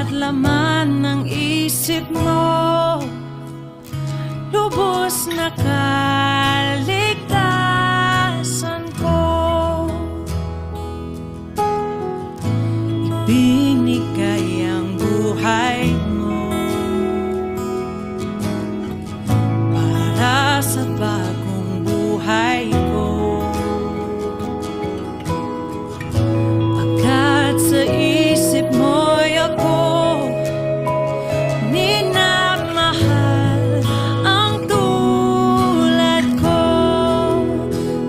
Bawat laman ng isip mo lubos na kaligtasan ko. Ibinigay ang buhay mo para sa bagong buhay ko. Pagkat sa isip mo'y ako minamahal ang tulad ko.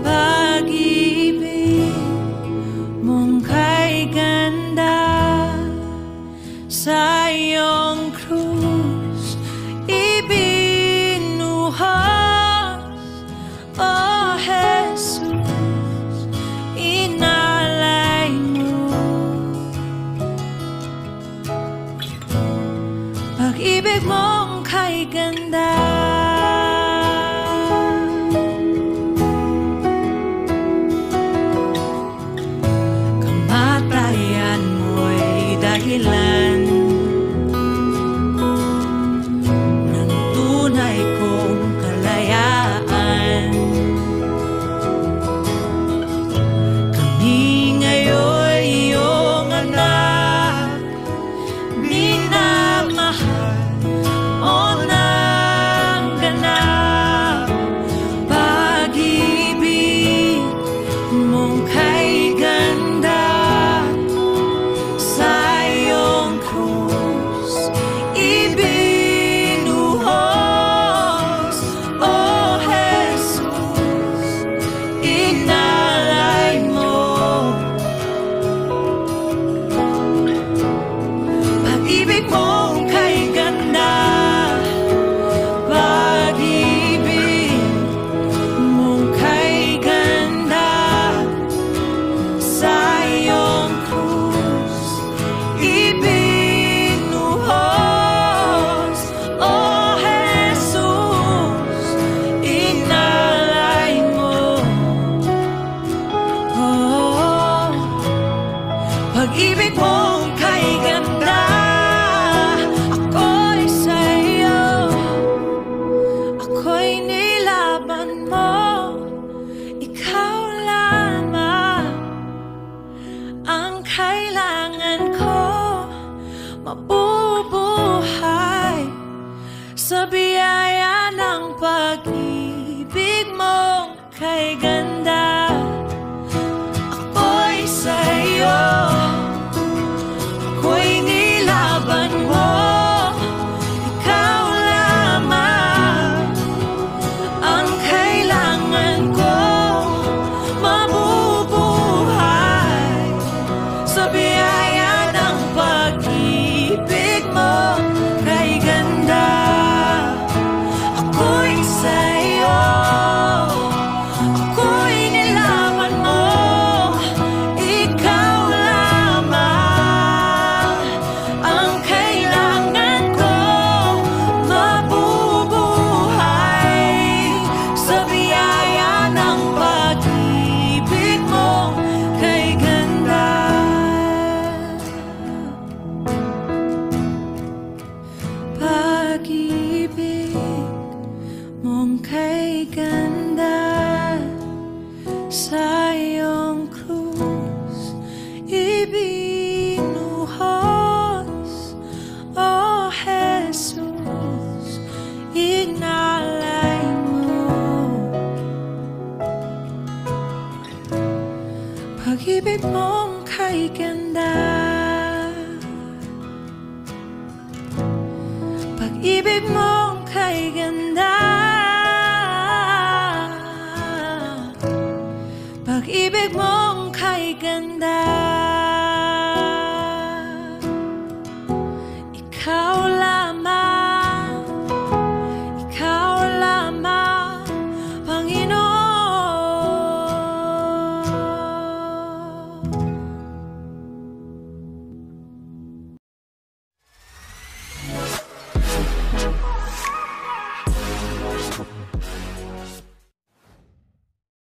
Pag-ibig mong kay ganda sa iyong krus ibinuhos, oh Jesus, inalay mo. Pag-ibig mong kay ganda. Kamatayan mo'y dahilan ng tunay kong kalayaan. Kami ngayon iyong anak, minamahal o ng ganap. Pag-ibig mong kay ganda sa iyong krus ibinuhos, oh Jesus, inalay mo. Pag-ibig mong kay ganda, pag-ibig mong kay ganda sa iyong krus ibinuhos, oh Jesus, inalay mo. Oh, pag-ibig mong kay ganda, ako'y sa'yo, ako'y nilaban mo. Ikaw lamang ang kailangan ko, mabubuhay sa biyaya ng pag-ibig mong kay ganda. Ako'y sa'yo, ako'y nilaban mo. Ikaw lamang ang kailangan ko, mabubuhay sa biyaya ng pag-ibig mo kay ganda. Ako'y sa'yo, ako'y nilaban mo. Ikaw lamang ang kailangan ko, mabubuhay sa biyaya ng pag-ibig mo kay ganda. Pag-ibig mong kay ganda sa iyong krus ibinuhos, oh Jesus, inalay mo. Pag-ibig mong kay ganda, pag-ibig mong kay ganda, pag-ibig mong kay ganda.